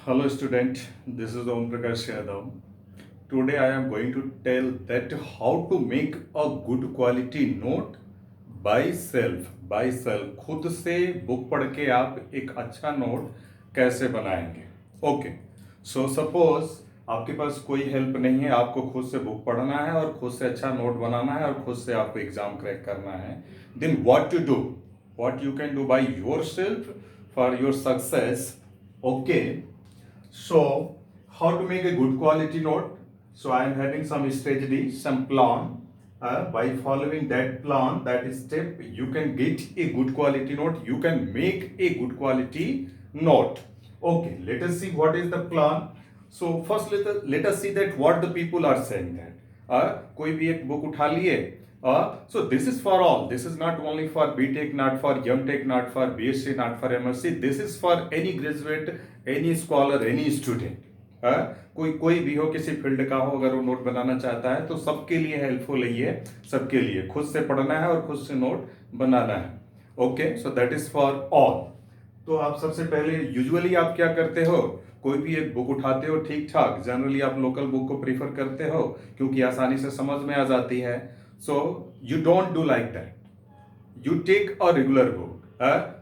Hello student, this is Om Prakash Yadav. Today I am going to tell that how to make a good quality note by self. खुद से book पढ़ के आप एक अच्छा note कैसे बनाएंगे. ओके, सो सपोज आपके पास कोई हेल्प नहीं है, आपको खुद से बुक पढ़ना है और खुद से अच्छा नोट बनाना है और खुद से आपको एग्जाम क्रैक करना है. Then what to do, what you can do by yourself for your success. Okay, so how to make a good quality note? So I am having some strategy, some plan. By following that plan, that step, you can get a good quality note. You can make a good quality note. Okay, let us see what is the plan. So first let us see that what the people are saying that. कोई भी एक book उठा लिए. So this is for all. This is not only for BTech, not for MTech, not for BSc, not for MSc. This is for any graduate, any scholar, any student. कोई भी हो, किसी field का हो, अगर वो नोट बनाना चाहता है तो सबके लिए हेल्पफुल है ये. सबके लिए खुद से पढ़ना है और खुद से नोट बनाना है. Okay, so that is for all. तो आप सबसे पहले यूजुअली आप क्या करते हो, कोई भी एक बुक उठाते हो. ठीक ठाक जनरली आप लोकल बुक को प्रीफर करते हो क्योंकि आसानी से समझ में आ जाती है. So you don't do like that, you take a regular book.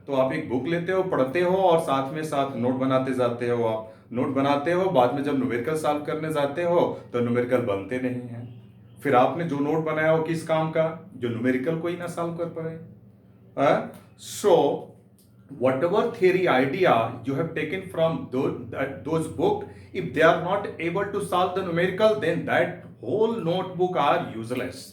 तो आप एक बुक लेते हो, पढ़ते हो और साथ में साथ नोट बनाते जाते हो. आप नोट बनाते हो, बाद में जब न्यूमेरिकल सॉल्व करने जाते हो तो न्यूमेरिकल बनते नहीं हैं. फिर आपने जो नोट बनाया हो किस काम का, जो न्यूमेरिकल को ही ना सॉल्व कर पाए. सो whatever theory idea you have taken from those book, if they are not able to solve the numerical, then that whole notebook are useless.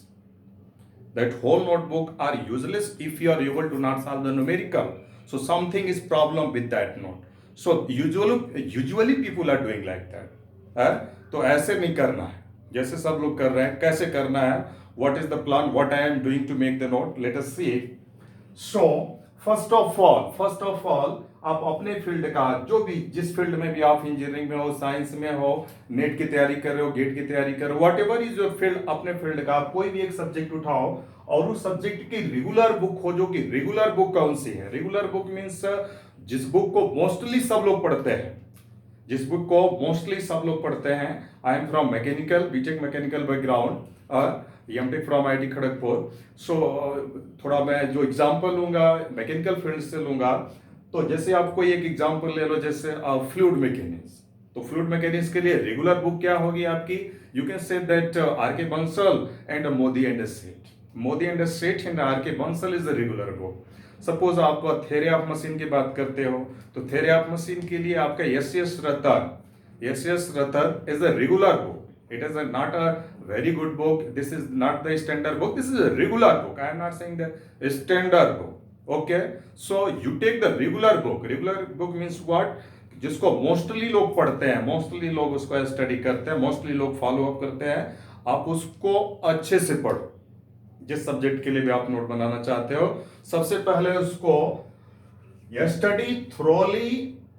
That whole notebook are useless if you are able to not solve the numerical. So something is problem with that note. So usually people are doing like that. तो ऐसे नहीं करना है जैसे सब लोग कर रहे हैं. कैसे करना है, what is the plan, what I am doing to make the note, let us see. So first of all आप अपने फील्ड का, जो भी जिस फील्ड में भी आप इंजीनियरिंग में हो, साइंस में हो, नेट की तैयारी कर रहे हो, गेट की तैयारी कर रहे हो, what ever is your field, अपने फील्ड का आप कोई भी एक सब्जेक्ट उठाओ और उस सब्जेक्ट की रेगुलर बुक खोजो कि रेगुलर बुक कौन सी है. रेगुलर बुक मीन्स जिस बुक को मोस्टली सब लोग पढ़ते हैं, जिस बुक को मोस्टली सब लोग पढ़ते हैं. I am from mechanical, BTech mechanical background, MTech from IT Kharagpur. So थोड़ा मैं जो एग्जांपल लूंगा मैकेनिकल फील्ड से लूंगा. तो जैसे आप कोई एक एग्जांपल ले लो, जैसे फ्लूइड मैकेनिक्स. तो फ्लूइड मैकेनिक्स के लिए रेगुलर बुक क्या होगी आपकी, you can say that R K. Bansal and Modi and Seth. Modi and Seth and R K. Bansal is the regular book. Suppose आप थ्योरी ऑफ मशीन की बात करते हो तो थ्योरी ऑफ मशीन के लिए आपका S Ratan is a regular book. It is not a very good book. This is not the standard book. This is a regular book. I am not saying the standard book. Okay. So you take the regular book. Regular book means what? जिसको mostly लोग पढ़ते हैं, mostly लोग उसको study करते हैं, mostly लोग follow up करते हैं. आप उसको अच्छे से पढ़ो. जिस सब्जेक्ट के लिए भी आप नोट बनाना चाहते हो, सबसे पहले उसको study thoroughly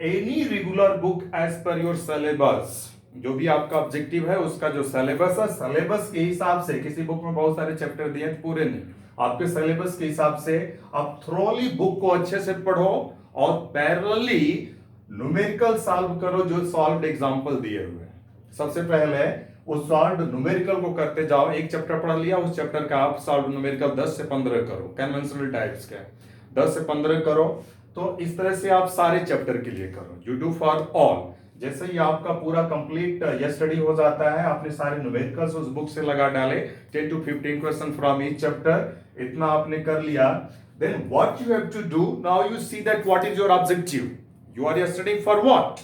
any regular book as per your syllabus. जो भी आपका ऑब्जेक्टिव है उसका जो सिलेबस है, सिलेबस के हिसाब से, किसी बुक में बहुत सारे चैप्टर दिए हैं पूरे नहीं, आपके सिलेबस के हिसाब से आप थ्रोली बुक को अच्छे से पढ़ो और पैरेलली न्यूमेरिकल सॉल्व करो जो सॉल्व्ड एग्जांपल दिए हुए हैं. सबसे पहले उस सॉल्व्ड न्यूमेरिकल को करते जाओ. एक चैप्टर पढ़ लिया, उस चैप्टर का आप सॉल्व्ड न्यूमेरिकल 10 से 15 करो. कन्वेंशनल टाइप्स के 10 से 15 करो. तो इस तरह से आप सारे चैप्टर के लिए करो. You do for all. जैसे ही आपका पूरा कंप्लीट ये स्टडी हो जाता है, आपने सारे न्यूमेरिकल्स उस बुक से लगा डाले, 10 to 15 question from each chapter, इतना आपने कर लिया. Then what you have to do now, you see that what is your objective. You are studying for what.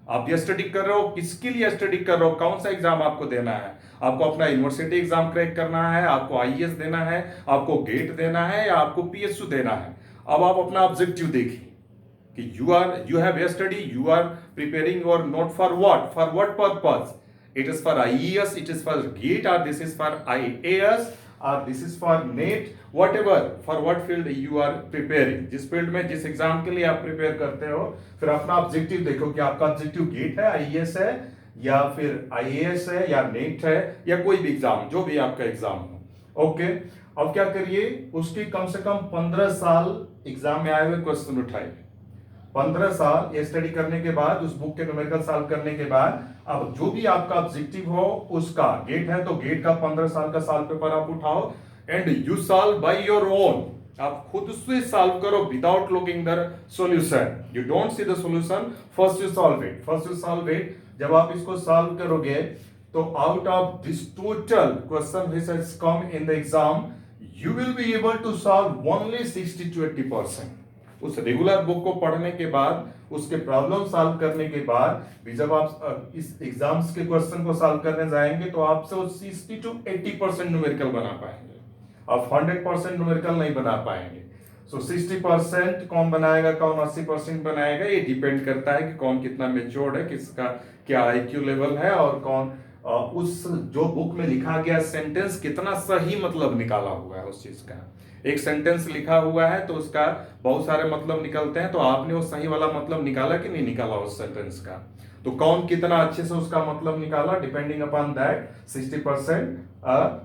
आप ये स्टडी कर रहे हो, किसके लिए स्टडी कर रहे हो, कौन सा एग्जाम आपको देना है. आपको अपना यूनिवर्सिटी एग्जाम क्रैक करना है, आपको आईएएस देना है, आपको गेट देना है, या आपको पीएसयू देना है. अब आप अपना ऑब्जेक्टिव देखिए कि you have study, you are preparing your note for what purpose. It is for IES, it is for GATE, or this is for IAS, or this is for NET, whatever, for what field you are preparing. जिस field में जिस exam के लिए आप prepare करते हो, फिर अपना ऑब्जेक्टिव देखो कि आपका ऑब्जेक्टिव गेट है, आईएएस है, या फिर आईएएस है, या नेट है, या कोई भी एग्जाम, जो भी आपका एग्जाम हो. ओके, अब क्या करिए, उसकी कम से कम 15 साल एग्जाम में आए हुए क्वेश्चन उठाइए. 15 साल ये स्टडी करने के बाद, उस बुक के न्यूमेरिकल सॉल्व करने के बाद, अब जो भी आपका ऑब्जेक्टिव हो उसका गेट है तो गेट का 15 साल का सॉल्व पेपर आप उठाओ and you solve by your own. आप खुद से सॉल्व करो without looking the solution. You don't see the solution, first you solve it, first you solve it. जब आप इसको सॉल्व करोगे तो out of this total question which has come in the exam, you will be able to solve only 60 to 80%। उस regular book को पढ़ने के बाद, उसके प्रॉब्लम सॉल्व करने के बाद भी जब आप इस एग्जाम्स के क्वेश्चन को सॉल्व करने जाएंगे तो आपसे 60 to 80% न्यूमेरिकल बना पाएंगे, आप 100% न्यूमेरिकल नहीं बना पाएंगे। सो 60% कौन बनाएगा, कौन 80% बनाएगा, ये डिपेंड करता है कि कौन कितना मेच्योर्ड है, किसका क्या आईक्यू लेवल है और कौन उस जो बुक में लिखा गया सेंटेंस कितना सही मतलब निकाला हुआ है उस चीज का। एक सेंटेंस लिखा हुआ है तो उसका बहुत सारे मतलब निकलते हैं, तो आपने वो सही वाला मतलब निकाला कि नहीं निकाला उस सेंटेंस का, तो कौन कितना अच्छे से उसका मतलब निकाला, डिपेंडिंग अपॉन दैट 60%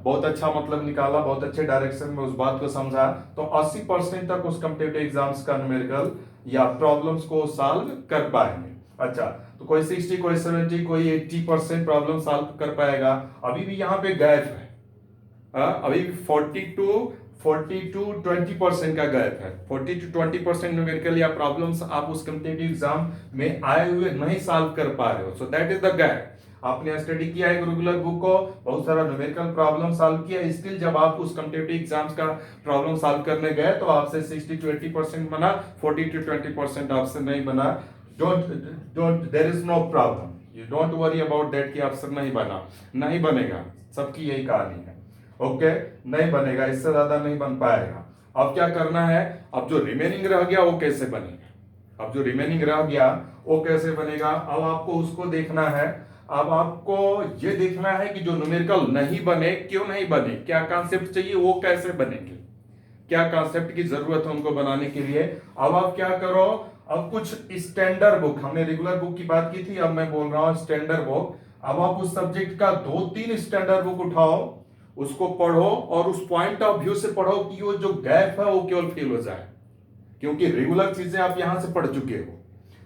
बहुत अच्छा मतलब निकाला, बहुत अच्छे डायरेक्शन में उस बात को समझा, तो 80% तक उस कॉम्पिटिटिव एग्जाम्स का न्यूमेरिकल या प्रॉब्लम्स को सॉल्व कर पाएंगे। अच्छा, तो कोई 60, कोई 70, कोई 80% प्रॉब्लम सॉल्व कर पाएगा। अभी भी यहाँ पे गैप है, अभी 40 to 20% का गैप है। 40 to 20% न्यूमेरिकल या प्रॉब्लम्स आप उस कॉम्पिटिटिव एग्जाम में आए हुए नहीं सॉल्व कर पा रहे हो, सो दैट इज द गैप। आपने स्टडी किया है रेगुलर बुक को, बहुत सारा न्यूमेरिकल प्रॉब्लम सॉल्व किया, स्टिल जब आप उस कॉम्पिटिटिव एग्जाम्स का प्रॉब्लम सॉल्व करने गए तो आपसे 60 to 80% बना, 40 to 20% आपसे नहीं बना। don't there is no problem, you don't worry about that कि आपसे नहीं बना, नहीं बनेगा, सबकी यही कहानी है। ओके, नहीं बनेगा, इससे ज्यादा नहीं बन पाएगा। अब क्या करना है, अब जो रिमेनिंग रह गया वो कैसे बनेगा, अब जो रिमेनिंग रह गया वो कैसे बनेगा, अब आपको उसको देखना है। अब आपको ये देखना है कि जो न्यूमेरिकल नहीं बने क्यों नहीं बने, क्या कॉन्सेप्ट चाहिए, वो कैसे बनेंगे, क्या कॉन्सेप्ट की जरूरत है उनको बनाने के लिए। अब आप क्या करो, अब कुछ स्टैंडर्ड बुक, हमने रेगुलर बुक की बात की थी, अब मैं बोल रहा हूं स्टैंडर्ड बुक। अब आप उस सब्जेक्ट का 2-3 स्टैंडर्ड बुक उठाओ, उसको पढ़ो और उस पॉइंट ऑफ व्यू से पढ़ो कि वो जो गैप है वो केवल फिल हो जाए, क्योंकि रेगुलर चीजें आप यहां से पढ़ चुके हो,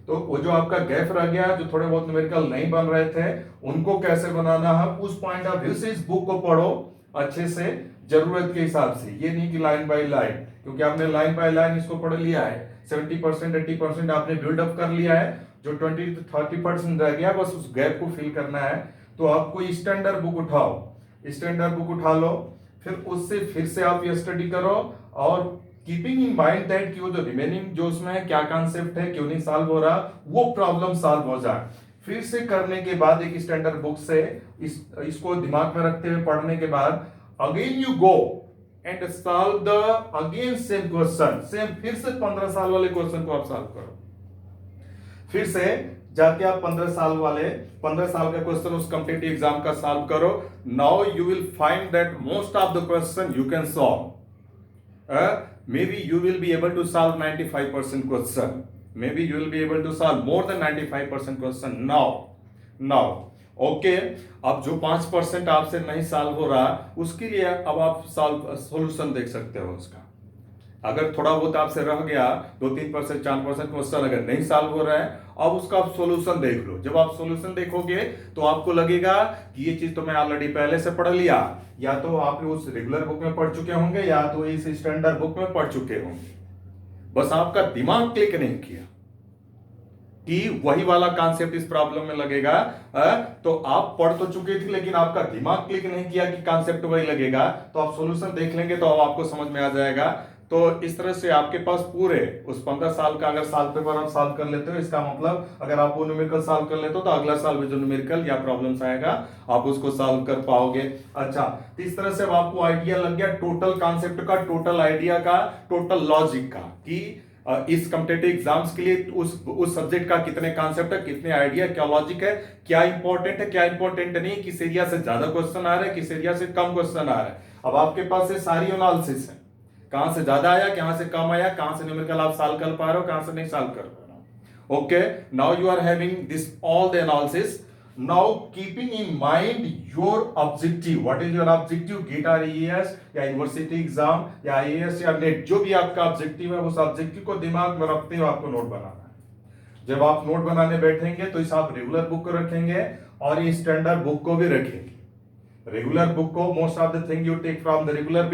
तो वो जो आपका गैप रह गया, जो थोड़े बहुत न्यूमेरिकल नहीं बन रहे थे, उनको कैसे बनाना है उस पॉइंट ऑफ व्यू से इस बुक को पढ़ो अच्छे से, जरूरत के हिसाब से। ये नहीं कि लाइन बाय लाइन, क्योंकि आपने लाइन बाय लाइन इसको पढ़ लिया है, 70% 80% आपने बिल्डअप कर लिया है, जो 20 to 30% रह गया बस उस गैप को फिल करना है। तो आप कोई स्टैंडर्ड बुक उठाओ, स्टैंडर्ड बुक उठा लो, फिर उससे फिर से आप ये स्टडी करो और कीपिंग इन माइंड दैट कि वो जो रिमेनिंग जो उसमें है क्या कॉन्सेप्ट है, क्यों नहीं सॉल्व हो रहा, वो प्रॉब्लम सॉल्व हो जाए। फिर से करने के बाद एक स्टैंडर्ड बुक से इसको दिमाग में रखते हुए पढ़ने के बाद again you go and solve the again same question, same फिर से 15 साल वाले क्वेश्चन को आप सॉल्व करो। फिर से जाके आप 15 साल का क्वेश्चन उस कॉम्पिटिटिव एग्जाम का सॉल्व करो। Now you will find that most of the question you can solve. Maybe you will be able to solve 95% question. Maybe you will be able to solve more than 95% question now. Okay, अब जो 5% आपसे नहीं solve हो रहा उसके लिए अब आप सॉल्यूशन देख सकते हो उसका। अगर थोड़ा बहुत आपसे रह गया, 2-3%, 4% क्वेश्चन अगर नहीं सॉल्व हो रहा है, अब उसका आप सॉल्यूशन देख लो। जब आप सॉल्यूशन देखोगे तो आपको लगेगा कि ये चीज तो मैं ऑलरेडी पहले से पढ़ लिया, या तो आप उस रेगुलर बुक में पढ़ चुके होंगे या तो इस स्टैंडर्ड बुक में पढ़ चुके होंगे, बस आपका दिमाग क्लिक नहीं किया कि वही वाला कॉन्सेप्ट इस प्रॉब्लम में लगेगा। तो आप पढ़ तो चुके थे लेकिन आपका दिमाग क्लिक नहीं किया कि कॉन्सेप्ट वही लगेगा, तो आप सॉल्यूशन देख लेंगे तो अब आपको समझ में आ जाएगा। तो इस तरह से आपके पास पूरे उस 15 साल का अगर साल पेपर आप सॉल्व कर लेते हो, इसका मतलब अगर आप वो न्यूमेरिकल सॉल्व कर लेते हो तो अगला साल में जो न्यूमेरिकल या प्रॉब्लम्स आएगा आप उसको सॉल्व कर पाओगे। अच्छा, तो इस तरह से अब आपको आइडिया लग गया टोटल कॉन्सेप्ट का, टोटल आइडिया का, टोटल लॉजिक का, कि इस कॉम्पिटिटिव एग्जाम्स के लिए उस सब्जेक्ट का कितने कॉन्सेप्ट है, कितने आइडिया, क्या लॉजिक है, क्या इंपॉर्टेंट है, क्या इंपॉर्टेंट नहीं, किस एरिया से ज्यादा क्वेश्चन आ रहा है, किस एरिया से कम क्वेश्चन आ रहा है। अब आपके पास ये सारी एनालिसिस है, कहां से ज्यादा आया, कहां से कम आया, कहां से न्यूमेरिकल आप सॉल्व कर पा रहे हो, कहां से नहीं सॉल्व कर पा रहे हो। Okay, now you are having this all the analysis. Now keeping in mind your objective, what is your objective, GATE or IAS या यूनिवर्सिटी एग्जाम या आईएएस या नेट, जो भी आपका ऑब्जेक्टिव है उस ऑब्जेक्टिव को दिमाग में रखते हुए आपको नोट बनाना है। जब आप नोट बनाने बैठेंगे तो इस आप रेगुलर बुक को रखेंगे और ये स्टैंडर्ड बुक को भी रखेंगे। Regular book को most of the thing you take from the regular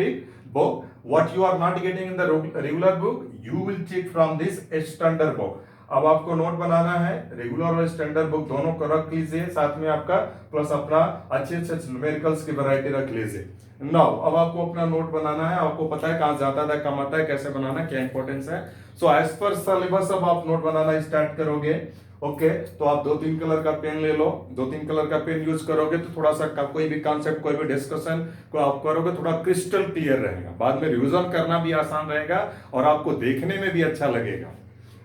book. What you are not getting in the regular book, you will take from this standard book. अब आपको नोट बनाना है, regular और standard book दोनों को रख लीजिए साथ में आपका, प्लस अपना अच्छे अच्छे न्यूमेरिकल्स की वैरायटी रख लीजिए। नाउ अब आपको अपना नोट बनाना है, आपको पता है कहाँ ज्यादा था कम आता है, कैसे बनाना, क्या इंपॉर्टेंस है। सो एज पर सिलेबस अब आप नोट बनाना स्टार्ट करोगे। ओके तो आप 2-3 कलर का पेन ले लो, 2-3 कलर का पेन यूज करोगे तो थोड़ा सा कोई भी कॉन्सेप्ट, कोई भी डिस्कशन को आप करोगे थोड़ा क्रिस्टल क्लियर रहेगा, बाद में रिवीजन करना भी आसान रहेगा और आपको देखने में भी अच्छा लगेगा।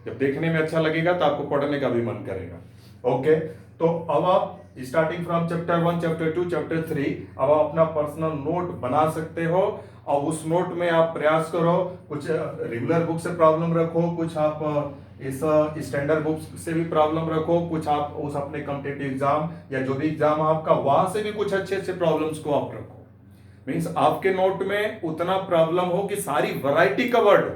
जब देखने में अच्छा लगेगा तो आपको पढ़ने का भी मन करेगा। ओके तो अब आप starting from chapter 1, chapter 2, chapter 3 अब आप अपना पर्सनल नोट बना सकते हो और उस नोट में आप प्रयास करो, कुछ रेगुलर बुक से प्रॉब्लम रखो, कुछ आप इस स्टैंडर्ड बुक से भी प्रॉब्लम रखो, कुछ आप उस अपने कॉम्पिटिटिव एग्जाम या जो भी एग्जाम आपका वहां से भी कुछ अच्छे अच्छे प्रॉब्लम्स को आप रखो। मींस आपके नोट में उतना प्रॉब्लम हो कि सारी वैरायटी कवर्ड हो।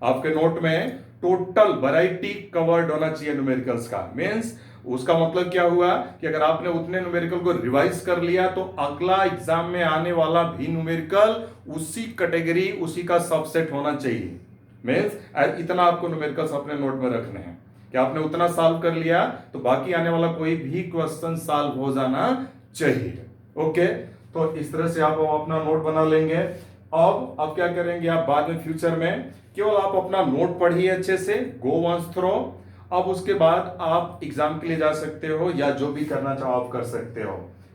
आपके नोट में टोटल वैरायटी कवर्ड होना चाहिए न्यूमेरिकल्स का। मींस उसका मतलब क्या हुआ कि अगर आपने उतने न्यूमेरिकल को रिवाइज कर लिया तो अगला एग्जाम में आने वाला भी न्यूमेरिकल उसी कैटेगरी, उसी का सबसेट होना चाहिए। मींस इतना आपको न्यूमेरिकल्स अपने नोट में रखने हैं कि आपने उतना सॉल्व कर लिया तो बाकी आने वाला कोई भी क्वेश्चन सॉल्व हो जाना चाहिए। ओके तो इस तरह से आप अपना नोट बना लेंगे। अब आप क्या करेंगे, आप बाद में फ्यूचर में केवल आप अपना नोट पढ़िए अच्छे से, गो वंस थ्रो। अब उसके बाद आप एग्जाम के लिए जा सकते हो या जो भी करना चाहो आप कर सकते हो।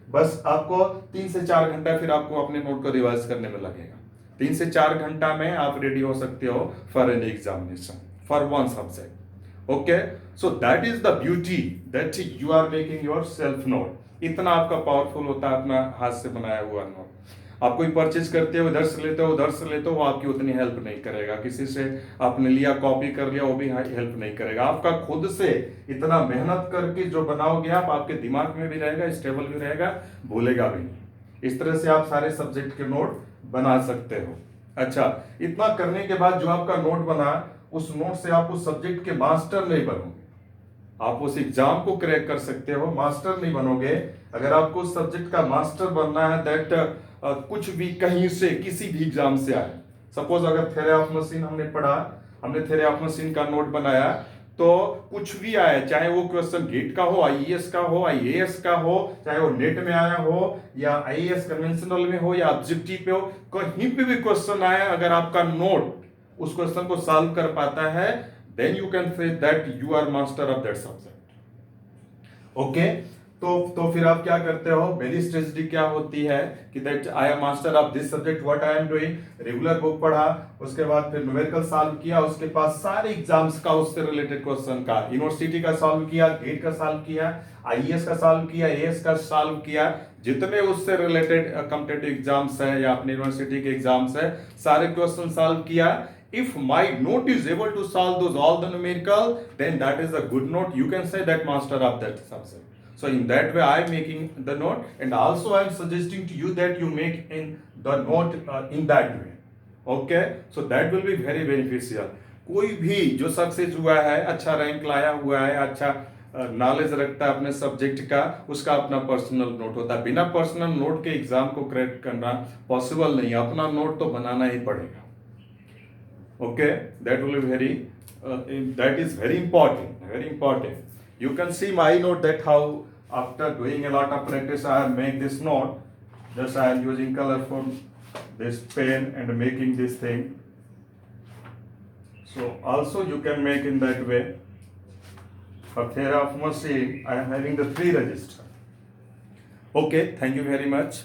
बस आपको 3 से 4 घंटा फिर आपको अपने नोट को रिवाइज करने में लगेगा। 3 से 4 घंटा में आप रेडी हो सकते हो for an examination for one subject. Okay so that is the beauty that you are making yourself note. इतना आपका पावरफुल होता है अपना हाथ से बनाया हुआ नोट। आप कोई परचेज करते हो, इधर से लेते हो उधर से लेते हो, वो आपकी उतनी हेल्प नहीं करेगा। किसी से आपने लिया कॉपी कर लिया वो भी हेल्प नहीं करेगा। आपका खुद से इतना मेहनत करके जो बनाओगे आप, आपके दिमाग में भी रहेगा, स्टेबल भी रहेगा, भूलेगा भी नहीं। इस तरह से आप सारे सब्जेक्ट के नोट बना सकते हो। अच्छा इतना करने के बाद जो आपका नोट बना, उस नोट से आप उस सब्जेक्ट के मास्टर नहीं बनोगे। आप उस एग्जाम को क्रैक कर सकते हो, मास्टर नहीं बनोगे। अगर आपको उस सब्जेक्ट का मास्टर बनना है दैट कुछ भी कहीं से किसी भी एग्जाम से आए। सपोज अगर थ्योरी ऑफ मशीन हमने पढ़ा, हमने थ्योरी ऑफ मशीन का नोट बनाया, तो कुछ भी आए, चाहे वो क्वेश्चन गेट का हो, आईएएस का हो, आईएएस का हो, चाहे वो नेट में आया हो या आईएएस कन्वेंशनल में हो या ऑब्जेक्टिव पे हो, कहीं पे भी क्वेश्चन आया, अगर आपका नोट उस क्वेश्चन को सॉल्व कर पाता है, then you can say that you are master of that subject. Okay तो फिर आप क्या करते हो, मेरी स्ट्रेटजी क्या होती है कि that I am master of this subject, what I am doing, regular book पढ़ा, उसके बाद फिर न्यूमेरिकल सॉल्व किया, उसके बाद सारे एग्जाम्स का उससे रिलेटेड क्वेश्चन का, यूनिवर्सिटी का सॉल्व किया, गेट का सॉल्व किया, आईएएस का सॉल्व किया, एएस का सॉल्व किया, जितने उससे रिलेटेड कॉम्पिटिटिव एग्जाम्स है या अपनी यूनिवर्सिटी के एग्जाम्स है, सारे क्वेश्चन सॉल्व किया। If my note is able to solve those all the numerical, then that is a good note. You can say that master of that subject. So in that way, I am making the note, and also I am suggesting to you that you make in the note in that way. Okay? So that will be very beneficial. कोई भी जो success हुआ है, अच्छा rank लाया हुआ है, अच्छा नॉलेज रखता है अपने सब्जेक्ट का, उसका अपना पर्सनल नोट होता है। बिना पर्सनल नोट के एग्जाम को क्रैक करना पॉसिबल नहीं है। अपना नोट तो बनाना ही पड़ेगा। Okay, that will be that is very important. You can see my note that how after doing a lot of practice I make this note. Just I am using colorful this pen and making this thing. So also you can make in that way. For theory of machine I am having the 3 register. Okay, thank you very much.